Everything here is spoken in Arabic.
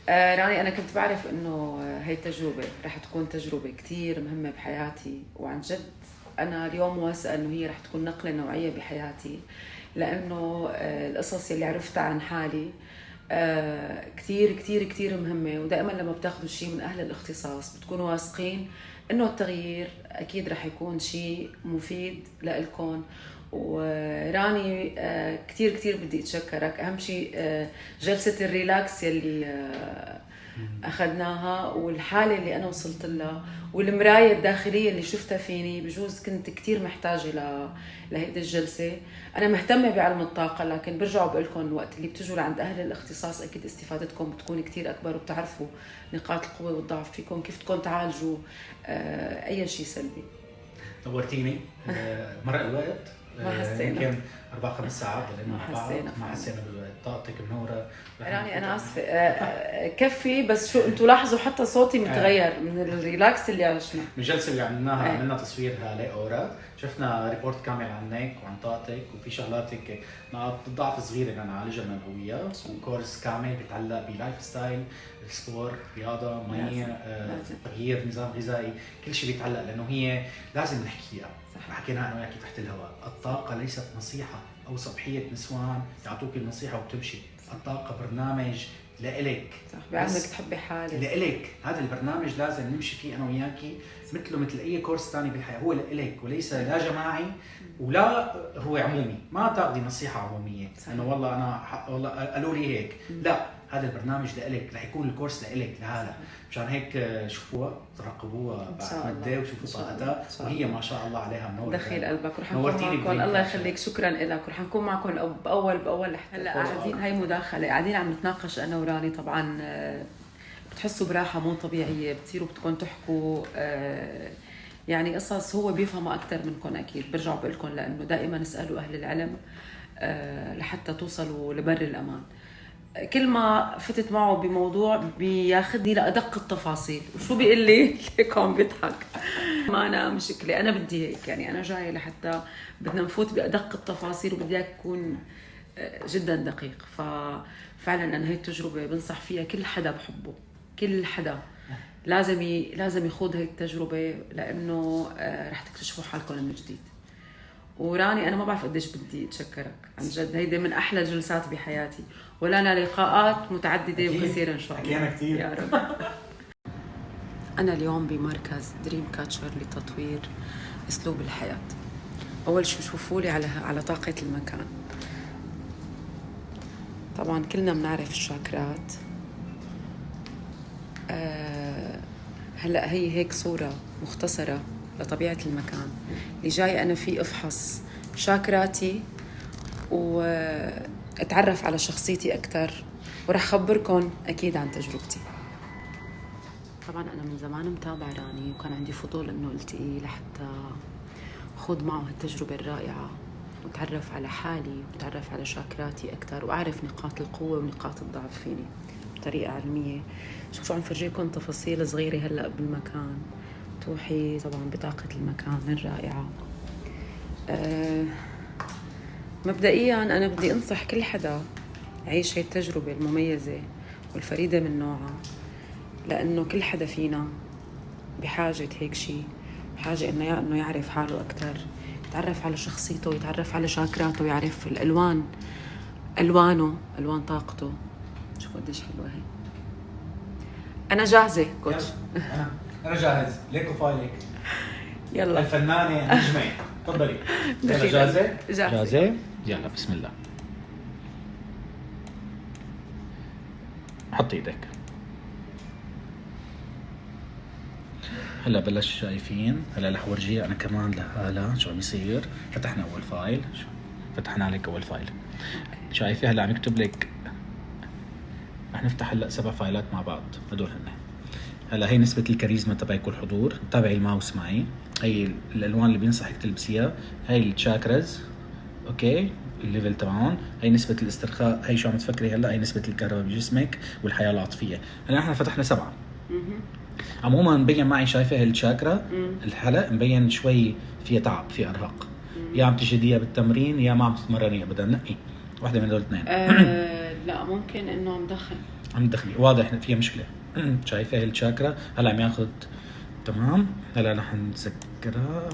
راني أنا كنت بعرف إنه هي تجربة رح تكون تجربة كتير مهمة بحياتي، وعن جد أنا اليوم واثقة إنه هي رح تكون نقلة نوعية بحياتي، لأنه القصص اللي عرفتها عن حالي كتير كتير كتير مهمة. ودائما لما بتاخدوا شيء من أهل الاختصاص بتكونوا واثقين إنه التغيير أكيد رح يكون شيء مفيد لإلكم. وراني كتير كتير بدي اتشكرك. اهم شيء جلسة الريلاكس يلي اخذناها، والحالة اللي انا وصلت لها، والمراية الداخلية اللي شفتها فيني. بجوز كنت كتير محتاجة لهيدي الجلسة. انا مهتمة بعلم الطاقة، لكن برجع بقول لكم وقت اللي بتجوا لعند اهل الاختصاص اكيد استفادتكم بتكون كتير اكبر، وبتعرفوا نقاط القوة والضعف فيكم، كيف بدكم تعالجوا اي شيء سلبي. نورتيني. مرق الوقت ما حسينا. يمكن 4-5 ساعات لأنه ما حسينا بطاقتك منورة. راني أنا آسفة كفي، بس شو أنتوا لاحظوا حتى صوتي متغير من الريلاكس اللي عشنا من الجلسة اللي عملناها. عملنا تصوير لأورا، شفنا ريبورت كامل عنك وعن طاقتك، وفي شغلاتك نقاط الضعف صغيرة اللي نعالجها من الهوية، وكورس كامل بيتعلق بلايف ستايل، سبور، رياضة، مي، تغيير نظام غذائي، كل شيء بيتعلق، لأنه هي لازم نحكيها. حكينا أنا وياكي تحت الهواء، الطاقة ليست نصيحة أو صبحية نسوان يعطوك النصيحة وبتمشي. الطاقة برنامج لإلك، صح، بيعلمك تحبي حالك لإلك. هذا البرنامج لازم نمشي فيه أنا وياكي، مثله مثل أي كورس تاني بالحياة، هو لإلك وليس لا جماعي ولا هو عمومي. ما تاخذي نصيحة عمومية إنه والله أنا والله قالوا لي هيك، لا، هذا البرنامج لإلك، رح يكون الكورس لإلك لهلا. مشان هيك شوفوها، تراقبوها بعد مدة وشوفوا طاقتها، وهي ما شاء الله عليها منورة. دخيل قلبك. رح نكون معكم، الله يخليك، شكرا لك. رح نكون معكم بأول هلا قاعدين، هاي مداخلة، قاعدين عم نتناقش أنا وراني. طبعا بتحسوا براحة مو طبيعية، بتصيروا بدكم تحكوا يعني قصص هو بيفهمها أكثر منكم أكيد. برجع بقول لكم لأنه دائما اسألوا أهل العلم لحتى توصلوا لبر الأمان. كل ما فتت معه بموضوع بياخذني لأدق التفاصيل، وشو بيقول لي؟ هيك عم بيضحك. ما أنا مشكلة، أنا بدي هيك، يعني أنا جاية لحتى بدنا نفوت بأدق التفاصيل، وبدي أكون جدا دقيق. ففعلا أنا هاي التجربة بنصح فيها كل حدا بحبه، كل حدا لازم يخوض هاي التجربة، لأنه رح تكتشفوا حالكم من جديد. وراني أنا ما بعرف قديش بدي أتشكرك عن جد، هيدي من أحلى الجلسات بحياتي، ولنا لقاءات متعددة وكثيرة إن شاء الله. حكينا كثير يا رب. أنا اليوم بمركز دريم كاتشر لتطوير أسلوب الحياة. أول شيء شوفوا لي على طاقة المكان. طبعا كلنا بنعرف الشاكرات. هلأ هي هيك صورة مختصرة لطبيعة المكان اللي جاي أنا فيه أفحص شاكراتي وأتعرف على شخصيتي أكتر، ورح خبركن أكيد عن تجربتي. طبعا أنا من زمان متابعة راني، وكان عندي فضول إنه التقي لحتى خوض معه هالتجربة الرائعة، وتعرف على حالي وتعرف على شاكراتي أكتر، وأعرف نقاط القوة ونقاط الضعف فيني بطريقة علمية. شوفوا عم فرجيكم تفاصيل صغيرة هلأ بالمكان توحي طبعا بطاقة المكان الرائعة. مبدئيا أنا بدي أنصح كل حدا يعيش هاي التجربة المميزة والفريدة من نوعها، لأنه كل حدا فينا بحاجة هيك شيء، بحاجة إنه يعرف حاله أكتر، يتعرف على شخصيته، يتعرف على شاكراته، يعرف الألوان، ألوان طاقته. شوفوا قديش حلوة هي. أنا جاهزة كوتش. أنا جاهز، ليكو فايلك. يلا الفنانة نجمة، تفضلي. يلا جاهزة؟ جاهزة. يلا بسم الله. حط ايدك. هلا بلش شايفين. هلا رح ورجيها انا كمان لهلا شو عم يصير. فتحنا اول فايل، فتحنا لك اول فايل، شايفه هلا عم يكتب لك. رح نفتح هلا 7 فايلات مع بعض، هدول هن. هلا هي نسبة الكاريزما تبعك والحضور. تابعي الماوس معي. هي الالوان اللي بينصحك تلبسيها، هي التشاكرز، اوكي، الليفل تبعهم. هي نسبة الاسترخاء، هي شو عم تفكري هلا، هي نسبة الكهرباء بجسمك والحياة العاطفية. هلا نحن فتحنا 7. عموما مبين معي، شايفه هالشاكرا الحلق مبين شوي فيها تعب، فيها ارهاق. يا عم تجديها بالتمرين يا ما عم تتمرني ابدا، نقي واحدة من دول الاثنين. لا، ممكن انه مدخن. عم تدخلي واضح إن فيها مشكله. شايفه هي الشاكرا هلا عم ياخذ. تمام هلا رح نسكرها.